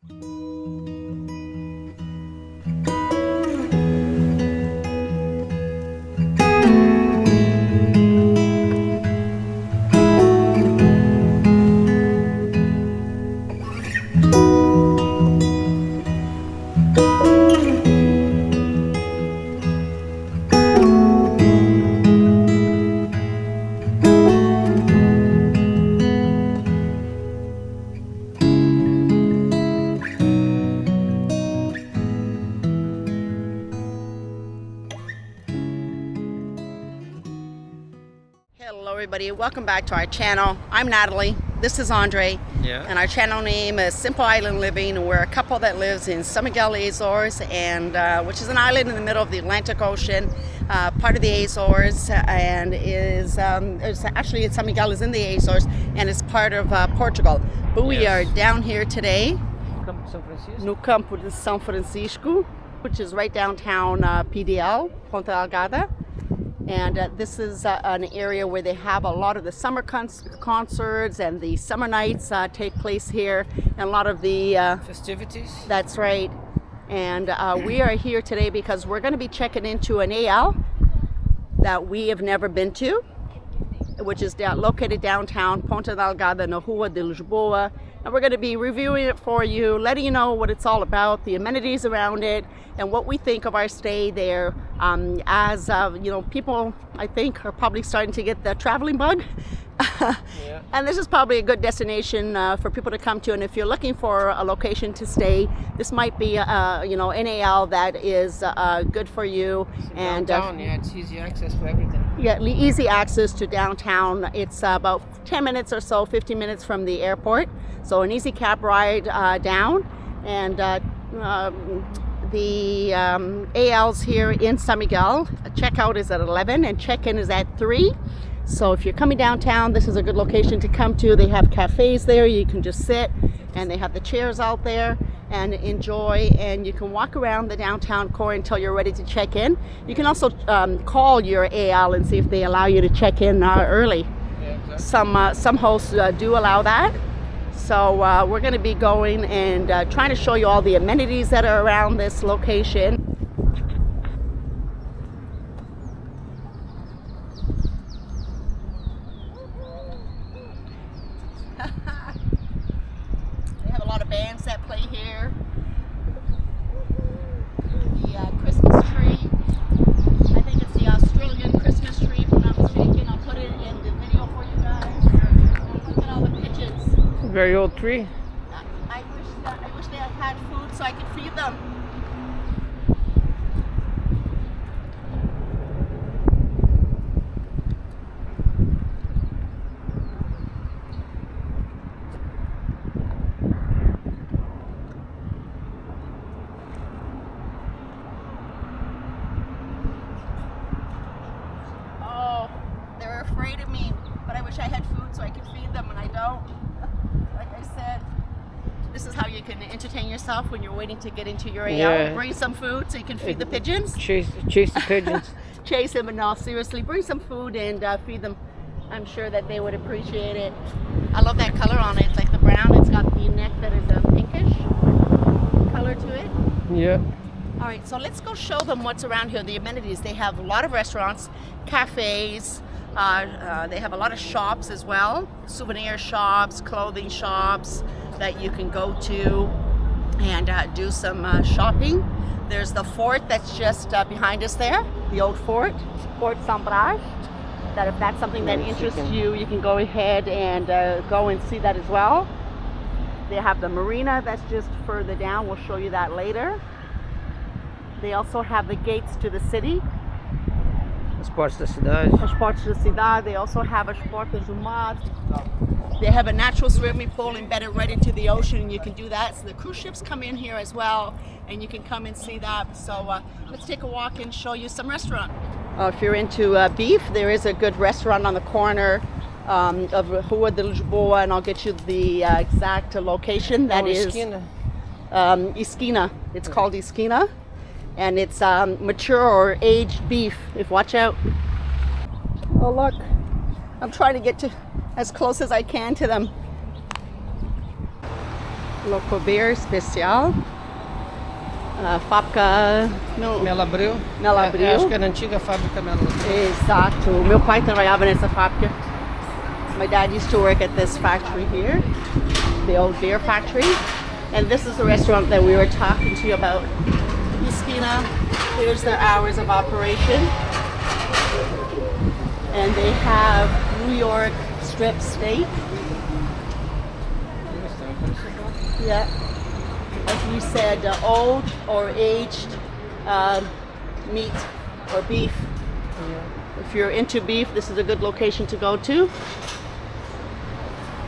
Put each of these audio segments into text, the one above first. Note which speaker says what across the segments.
Speaker 1: Hello everybody, welcome back to our channel. I'm Natalie, this is Andre, and our channel name is Simple Island Living. We're a couple that lives in São Miguel, Azores, and which is an island in the middle of the Atlantic Ocean, part of the Azores, and is actually São Miguel is in the Azores and it's part of Portugal. But we are down here today, no Campo de São Francisco, which is right downtown PDL, Ponta Delgada. And this is an area where they have a lot of the summer concerts and the summer nights take place here, and a lot of the
Speaker 2: festivities.
Speaker 1: That's right. And we are here today because we're going to be checking into an AL that we have never been to, which is located downtown Ponta Delgada, na Rua de Lisboa. And we're going to be reviewing it for you, letting you know what it's all about, the amenities around it, and what we think of our stay there. As you know, people I think are probably starting to get the traveling bug. And this is probably a good destination for people to come to. And if you're looking for a location to stay, this might be you know, an AL that is good for you.
Speaker 2: And downtown, it's easy access to everything.
Speaker 1: Yeah, easy access to downtown. It's about 10 minutes or so, 15 minutes from the airport. So an easy cab ride down. And the ALs here in São Miguel, checkout is at 11 and check-in is at 3. So if you're coming downtown, this is a good location to come to. They have cafes there, you can just sit, and they have the chairs out there and enjoy, and you can walk around the downtown core until you're ready to check in. You can also call your AL and see if they allow you to check in early.
Speaker 2: Yeah, exactly.
Speaker 1: Some hosts do allow that. So we're going to be going and trying to show you all the amenities that are around this location. They have a lot of bands that play here. The Christmas tree. I think it's the Australian Christmas tree, if I'm not mistaken. I'll put it in the video for you guys. Look at all the pigeons.
Speaker 2: Very old tree.
Speaker 1: I wish they had food so I could feed them. Oh, they're afraid of me, but I wish I had food so I could feed them, and I don't. Like I said, this is how you can entertain yourself when you're waiting to get into your AL.
Speaker 2: Yeah.
Speaker 1: Bring some food so you can feed the pigeons.
Speaker 2: Chase the pigeons.
Speaker 1: Chase them, and no, seriously, bring some food and feed them. I'm sure that they would appreciate it. I love that color on it. It's like the brown. It's got the neck that is a pinkish color to it.
Speaker 2: Yeah.
Speaker 1: All right, so let's go show them what's around here, the amenities. They have a lot of restaurants, cafes. They have a lot of shops as well, souvenir shops, clothing shops that you can go to and do some shopping. There's the fort that's just behind us there, the old fort, Fort São Brás. That if that's something that interests you, you can go ahead and go and see that as well. They have the marina that's just further down. We'll show you that later. They also have the gates to the city.
Speaker 2: Esportes da cidade.
Speaker 1: Esportes da cidade. They also have Esportes do Mar. They have a natural swimming pool embedded right into the ocean. You can do that. So the cruise ships come in here as well, and you can come and see that. So let's take a walk and show you some restaurant. If you're into beef, there is a good restaurant on the corner of Rua de Lisboa, and I'll get you the exact location. That is
Speaker 2: Esquina.
Speaker 1: Esquina. It's called Esquina. And it's mature or aged beef. Watch out. Oh look, I'm trying to get to as close as I can to them. Local beer especial. Fábrica
Speaker 2: Mel Abreu.
Speaker 1: Mel Abreu.
Speaker 2: Acho que era a antiga fábrica Mel Abreu.
Speaker 1: Exato. Meu pai trabalhava nessa fábrica. My dad used to work at this factory here, the old beer factory. And this is the restaurant that we were talking to you about. Esquina. Here's their hours of operation. And they have New York strip steak. Yeah. Like we said, old or aged meat or beef. If you're into beef, this is a good location to go to.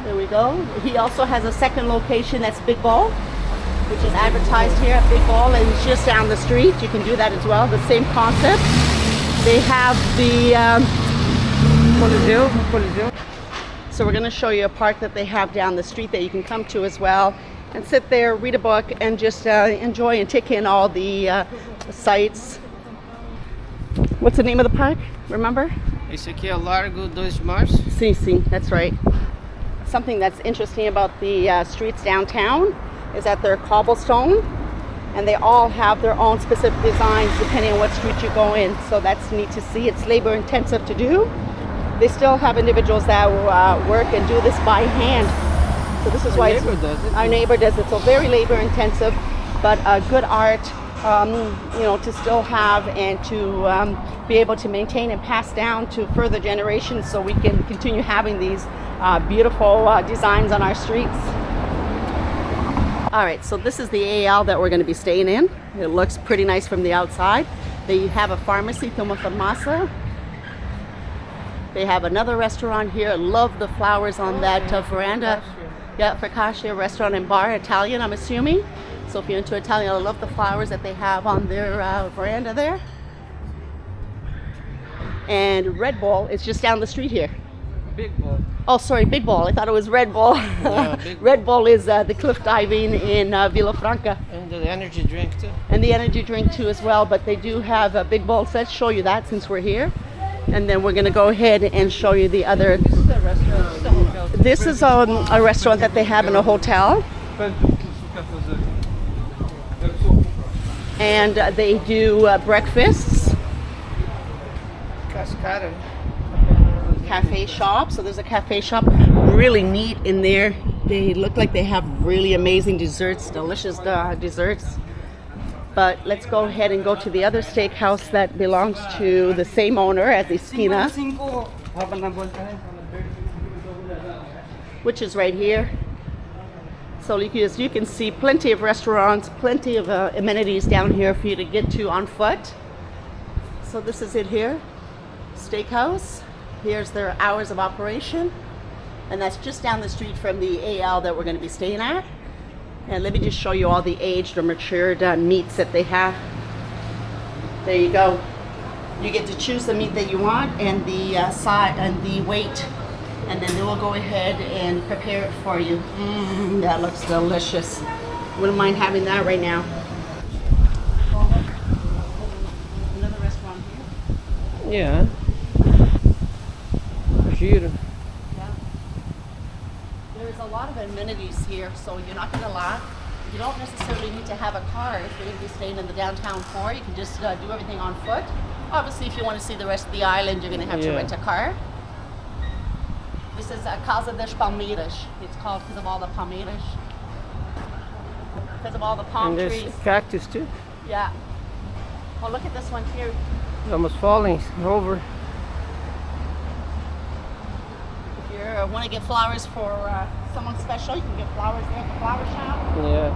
Speaker 1: There we go. He also has a second location that's Big Ball, which is advertised here at Big Ball, and it's just down the street. You can do that as well, the same concept. They have the
Speaker 2: Coliseu.
Speaker 1: So we're going to show you a park that they have down the street that you can come to as well and sit there, read a book, and just enjoy and take in all the sights. What's the name of the park? Remember?
Speaker 2: Esse aqui é o Largo 2 de Março.
Speaker 1: Sim, that's right. Something that's interesting about the streets downtown is that they're cobblestone, and they all have their own specific designs depending on what street you go in. So that's neat to see. It's labor intensive to do. They still have individuals that work and do this by hand. So this is why our neighbor does it. So very labor intensive, but good art, to still have and to be able to maintain and pass down to further generations, so we can continue having these beautiful designs on our streets. All right, so this is the AL that we're going to be staying in. It looks pretty nice from the outside. They have a pharmacy, Toma Farmácia. They have another restaurant here. Love the flowers on that veranda. Yeah, Focaccia restaurant and bar, Italian, I'm assuming. So if you're into Italian, I love the flowers that they have on their veranda there. And Red Bull is just down the street here.
Speaker 2: Big Ball.
Speaker 1: Oh, sorry, Big Ball. I thought it was Red Bull.
Speaker 2: No,
Speaker 1: Red Bull is the cliff diving in Vila Franca.
Speaker 2: And the energy drink too.
Speaker 1: And the energy drink too as well, but they do have a Big Bowl. So let's show you that since we're here. And then we're going to go ahead and show you the other. This is a restaurant that they have in a hotel. And they do breakfasts.
Speaker 2: Cascara.
Speaker 1: Cafe shop. So there's a cafe shop. Really neat in there. They look like they have really amazing desserts, delicious desserts. But let's go ahead and go to the other steakhouse that belongs to the same owner as Esquina, which is right here. So as you can see, plenty of restaurants, plenty of amenities down here for you to get to on foot. So this is it here, steakhouse. Here's their hours of operation. And that's just down the street from the AL that we're going to be staying at. And let me just show you all the aged or matured meats that they have. There you go. You get to choose the meat that you want and the size and the weight, and then they will go ahead and prepare it for you. That looks delicious. Wouldn't mind having that right now. Another restaurant here.
Speaker 2: Yeah. Giro.
Speaker 1: There's a lot of amenities here, so you're not going to lack. You don't necessarily need to have a car if you're going to be staying in the downtown core. You can just do everything on foot. Obviously, if you want to see the rest of the island, you're going to have to rent a car. This is a Casa das Palmeiras. It's called because of all the palmeiras. Because of all the palm
Speaker 2: And there's
Speaker 1: trees.
Speaker 2: cactus too.
Speaker 1: Yeah. Oh, look at this one here.
Speaker 2: It's almost falling over.
Speaker 1: If you want to get flowers for someone special, you can get flowers there at the flower shop.
Speaker 2: Yeah.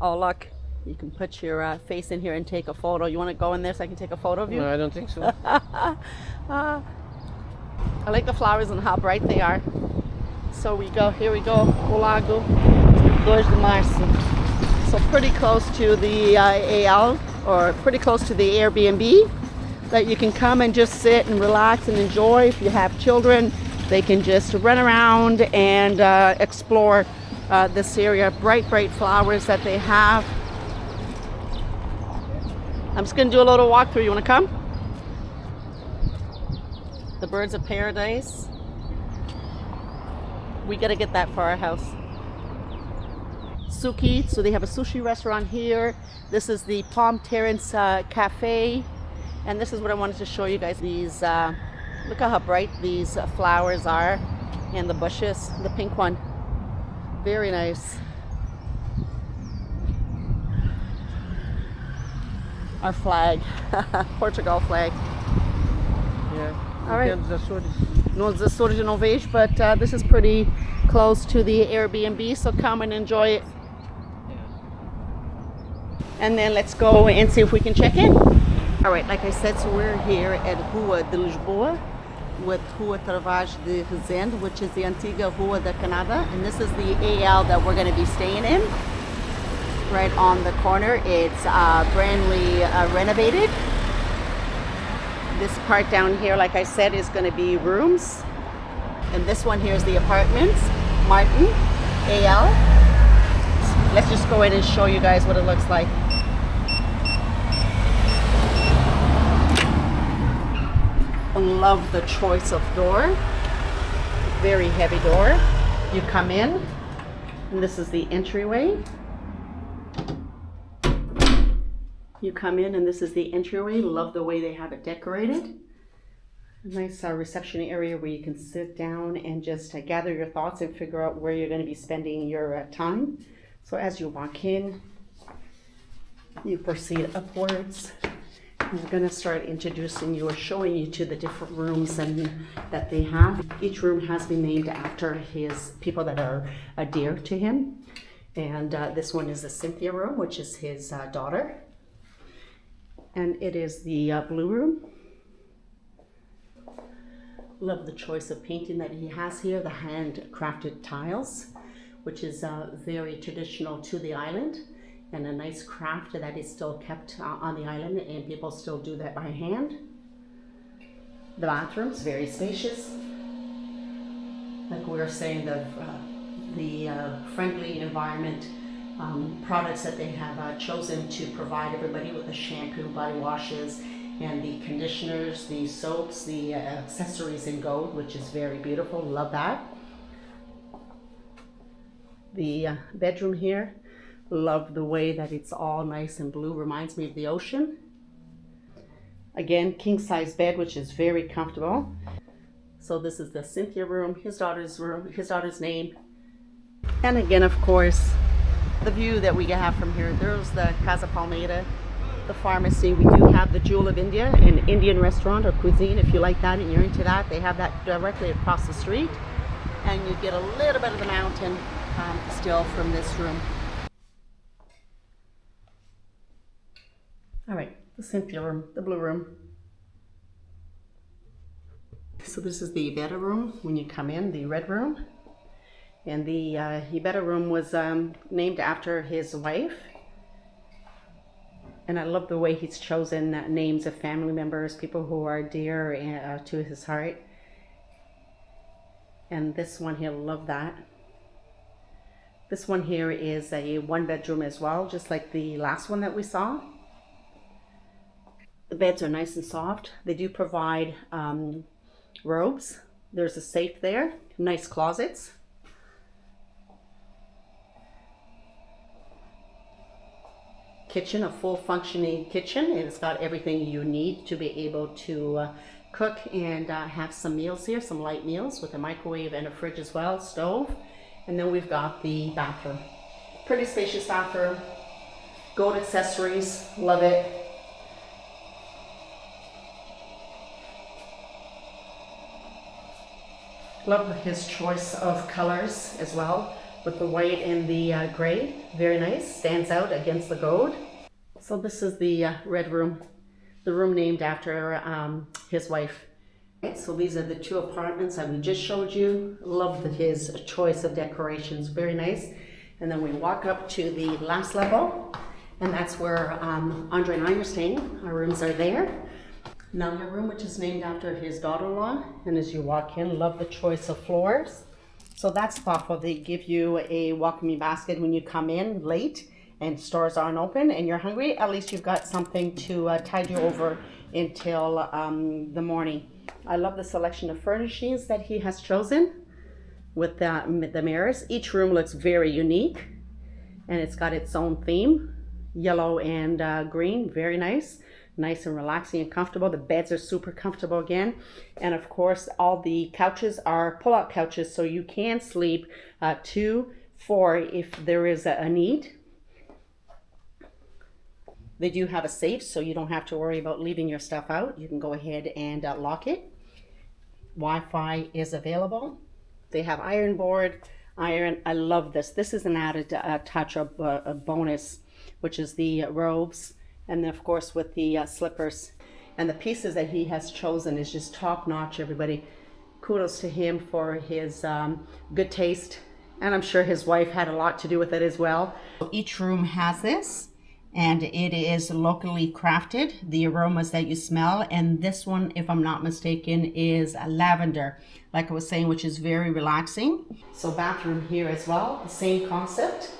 Speaker 1: Oh, look. You can put your face in here and take a photo. You want to go in there so I can take a photo of you?
Speaker 2: No, I don't think so.
Speaker 1: I like the flowers and how bright they are. So here we go, o Lago 2 de Março. So pretty close to the AL, or pretty close to the Airbnb, that you can come and just sit and relax and enjoy. If you have children, they can just run around and explore this area. Bright flowers that they have. I'm just going to do a little walkthrough. You want to come? The birds of paradise. We gotta get that for our house. Suki, so they have a sushi restaurant here. This is the Palm Terrace Cafe. And this is what I wanted to show you guys. These, look at how bright these flowers are. And the bushes, the pink one. Very nice. Our flag, Portugal flag.
Speaker 2: Yeah.
Speaker 1: All right.
Speaker 2: Azores.
Speaker 1: No, the Azores eu não vejo, but this is pretty close to the Airbnb, so come and enjoy it. And then let's go and see if we can check in. All right, like I said, so we're here at Rua de Lisboa with Rua Travaz de Rezende, which is the Antiga Rua da Canada, and this is the AL that we're going to be staying in. Right on the corner, it's brandly renovated. This part down here, like I said, is going to be rooms. And this one here is the apartments, Martin, AL. Let's just go in and show you guys what it looks like. I love the choice of door. Very heavy door. You come in, and this is the entryway. You come in and this is the entryway. Love the way they have it decorated. A nice reception area where you can sit down and just gather your thoughts and figure out where you're going to be spending your time. So as you walk in, you proceed upwards. We're going to start introducing you or showing you to the different rooms that they have. Each room has been named after his people that are dear to him. And this one is the Cynthia room, which is his daughter. And it is the blue room. Love the choice of painting that he has here, the handcrafted tiles, which is very traditional to the island, and a nice craft that is still kept on the island, and people still do that by hand. The bathroom's very spacious. Like we were saying, the friendly environment. Products that they have chosen to provide everybody with the shampoo, body washes, and the conditioners, the soaps, the accessories in gold, which is very beautiful. Love that. The bedroom here, love the way that it's all nice and blue. Reminds me of the ocean. Again, king size bed, which is very comfortable. So this is the Cynthia room, his daughter's name. And again, of course, the view that we have from here. There's the Casa Palmeira, the pharmacy. We do have the Jewel of India, an Indian restaurant or cuisine. If you like that and you're into that, they have that directly across the street. And you get a little bit of the mountain still from this room. All right, the Cynthia room, the blue room. So this is the Ibera room when you come in, the red room. And the Ibera room was named after his wife. And I love the way he's chosen names of family members, people who are dear to his heart. And this one here, love that. This one here is a one bedroom as well, just like the last one that we saw. The beds are nice and soft. They do provide robes. There's a safe there, nice closets. Kitchen, a full functioning kitchen. It's got everything you need to be able to cook and have some meals here, some light meals with a microwave and a fridge as well, stove. And then we've got the bathroom. Pretty spacious bathroom. Gold accessories, love it. Love his choice of colors as well, with the white and the gray. Very nice, stands out against the gold. So this is the red room, the room named after his wife. Okay, so these are the two apartments that we just showed you. Love his choice of decorations, very nice. And then we walk up to the last level, and that's where Andre and I are staying. Our rooms are there. Another room which is named after his daughter-in-law, and as you walk in, love the choice of floors. So that's thoughtful. They give you a welcoming basket when you come in late and stores aren't open and you're hungry. At least you've got something to tide you over until the morning. I love the selection of furnishings that he has chosen. with the mirrors. Each room looks very unique, and it's got its own theme, yellow and green. Very nice and relaxing and comfortable. The beds are super comfortable again, and of course all the couches are pull-out couches, so you can sleep 2, 4 if there is a need. They do have a safe, so you don't have to worry about leaving your stuff out. You can go ahead and lock it. Wi-Fi is available. They have iron. I love this. This is an added touch of a bonus, which is the robes, and then of course with the slippers. And the pieces that he has chosen is just top notch, everybody. Kudos to him for his good taste. And I'm sure his wife had a lot to do with it as well. Each room has this, and it is locally crafted, the aromas that you smell. And this one, if I'm not mistaken, is a lavender, like I was saying, which is very relaxing. So bathroom here as well, same concept.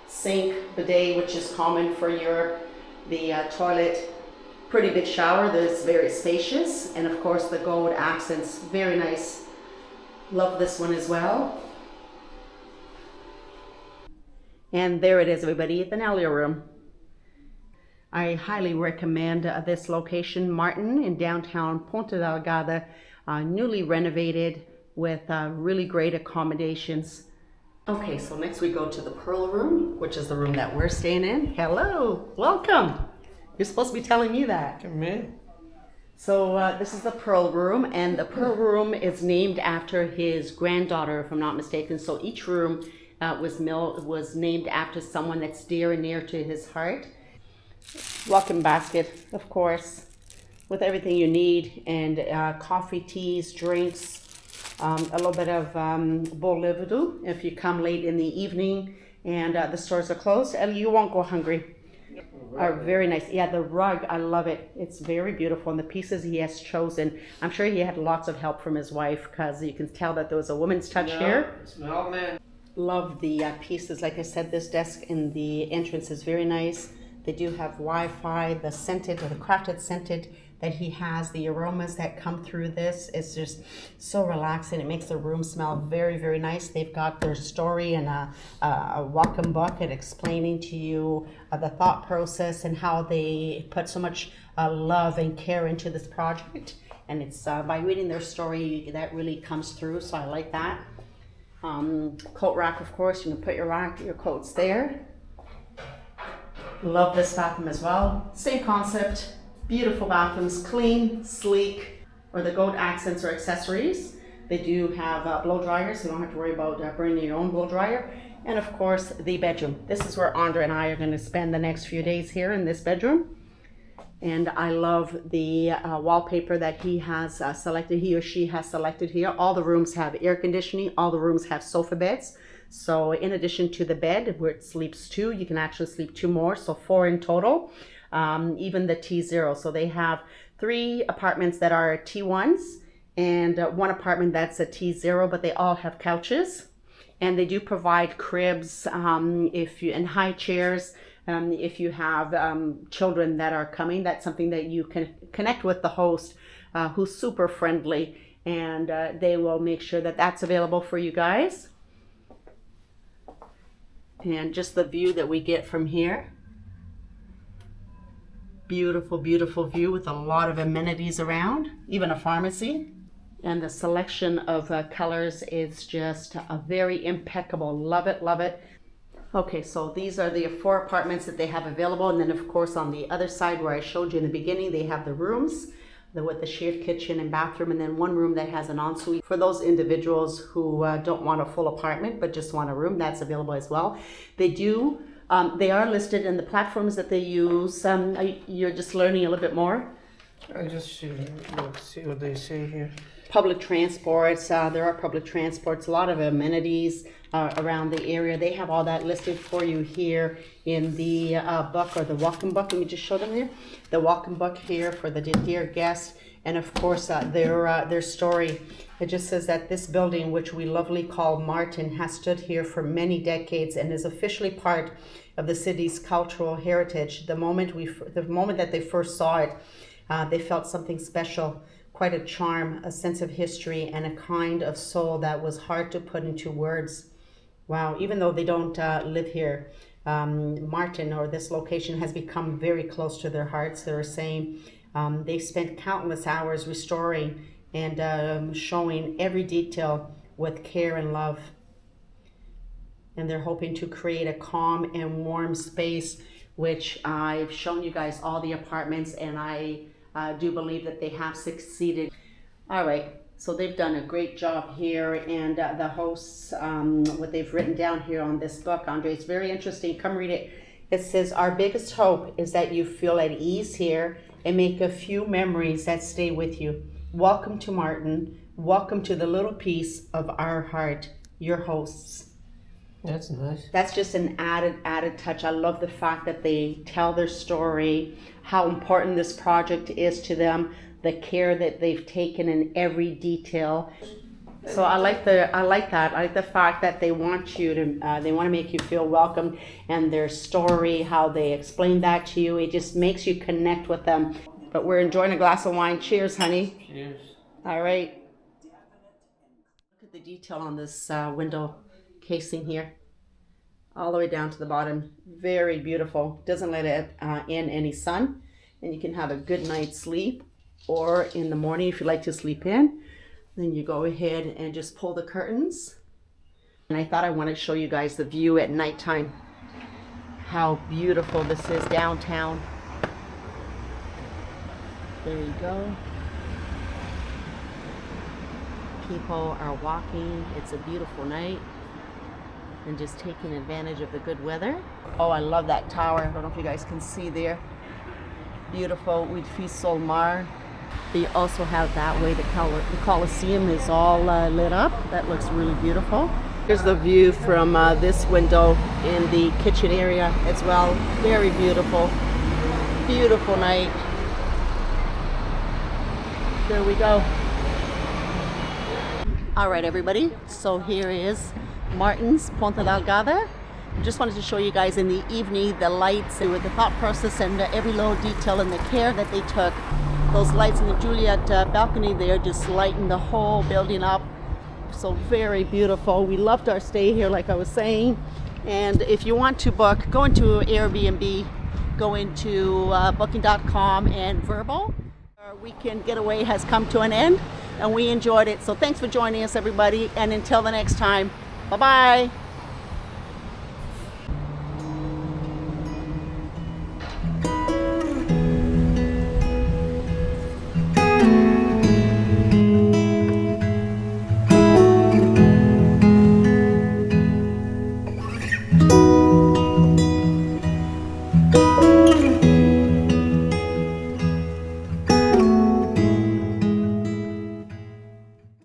Speaker 1: Sink, bidet, which is common for Europe. The toilet, pretty big shower that's very spacious. And of course the gold accents, very nice. Love this one as well. And there it is, everybody, the Nelia room. I highly recommend this location, Martin, in downtown Ponta Delgada, newly renovated with really great accommodations. Okay, so next we go to the Pearl room, which is the room that we're staying in. Hello, welcome. You're supposed to be telling me that.
Speaker 2: Come in.
Speaker 1: So this is the Pearl room, and the Pearl room is named after his granddaughter, if I'm not mistaken. So each room was named after someone that's dear and near to his heart. Welcome basket, of course, with everything you need, and coffee, teas, drinks, a little bit of bolividu if you come late in the evening and the stores are closed. You won't go hungry. Are very nice. Yeah, the rug, I love it. It's very beautiful, and the pieces he has chosen, I'm sure he had lots of help from his wife, because you can tell that there was a woman's touch here.
Speaker 2: Smell, man.
Speaker 1: Love the pieces. Like I said, this desk in the entrance is very nice. They do have Wi-Fi. The scented, or the crafted scented that he has, the aromas that come through this is just so relaxing. It makes the room smell very, very nice. They've got their story and a welcome book and explaining to you the thought process and how they put so much love and care into this project. And it's by reading their story that really comes through, so I like that. Coat rack, of course, you can put your coats there. Love this bathroom as well. Same concept. Beautiful bathrooms, clean, sleek, or the gold accents or accessories. They do have blow dryers, so you don't have to worry about bringing your own blow dryer. And of course, the bedroom. This is where Andre and I are going to spend the next few days here in this bedroom. And I love the wallpaper that he has selected, he or she has selected here. All the rooms have air conditioning. All the rooms have sofa beds. So in addition to the bed where it sleeps 2, you can actually sleep 2 more, so 4 in total. Even the T0. So they have 3 apartments that are T1s and 1 apartment that's a T0, but they all have couches. And they do provide cribs and high chairs. If you have children that are coming, that's something that you can connect with the host who's super friendly, and they will make sure that that's available for you guys. And just the view that we get from here. Beautiful, beautiful view with a lot of amenities around, even a pharmacy. And the selection of colors is just very impeccable. Love it, love it. Okay, so these are the 4 apartments that they have available. And then of course on the other side where I showed you in the beginning, they have the rooms with the shared kitchen and bathroom, and then 1 room that has an ensuite. For those individuals who don't want a full apartment but just want a room, that's available as well. They are listed in the platforms that they use. You're just learning a little bit more.
Speaker 2: I just see what they say here.
Speaker 1: Public transports, there are public transports, a lot of amenities around the area. They have all that listed for you here in the book, or the welcome book. Let me just show them here. The welcome book here for the dear guest, and of course their story. It just says that this building, which we lovely call Martin, has stood here for many decades and is officially part of the city's cultural heritage. The moment that they first saw it, they felt something special quite a charm, a sense of history, and a kind of soul that was hard to put into words. Wow, even though they don't live here, Martin, or this location, has become very close to their hearts. They were saying they've spent countless hours restoring and showing every detail with care and love. And they're hoping to create a calm and warm space, which I've shown you guys all the apartments, and I do believe that they have succeeded. All right, so they've done a great job here, and the hosts, what they've written down here on this book, Andre, it's very interesting. Come read it. It says, our biggest hope is that you feel at ease here and make a few memories that stay with you. Welcome to Martin. Welcome to the little piece of our heart, your hosts.
Speaker 2: That's nice.
Speaker 1: That's just an added touch. I love the fact that they tell their story, how important this project is to them, the care that they've taken in every detail. So I like that. I like the fact that they want you to, they want to make you feel welcome, and their story, how they explain that to you, it just makes you connect with them. But we're enjoying a glass of wine. Cheers, honey.
Speaker 2: Cheers.
Speaker 1: All right. Look at the detail on this window casing here, all the way down to the bottom. Very beautiful. Doesn't let it in any sun, and you can have a good night's sleep. Or in the morning, if you like to sleep in, then you go ahead and just pull the curtains. And I thought I wanted to show you guys the view at nighttime. How beautiful this is downtown. There you go. People are walking. It's a beautiful night, and just taking advantage of the good weather. Oh, I love that tower. I don't know if you guys can see there. Beautiful. Edifício Sol Mar. They also have that way, the Colosseum is all lit up. That looks really beautiful. Here's the view from this window in the kitchen area as well. Very beautiful. Beautiful night. There we go. All right, everybody. So here is Martin's Ponta Delgada. Just wanted to show you guys in the evening the lights and with the thought process and every little detail and the care that they took. Those lights in the Juliet balcony there just lighten the whole building up. So very beautiful. We loved our stay here, like I was saying. And if you want to book, go into Airbnb, go into booking.com and Verbal. Our weekend getaway has come to an end, and we enjoyed it. So thanks for joining us, everybody. And until the next time, bye-bye.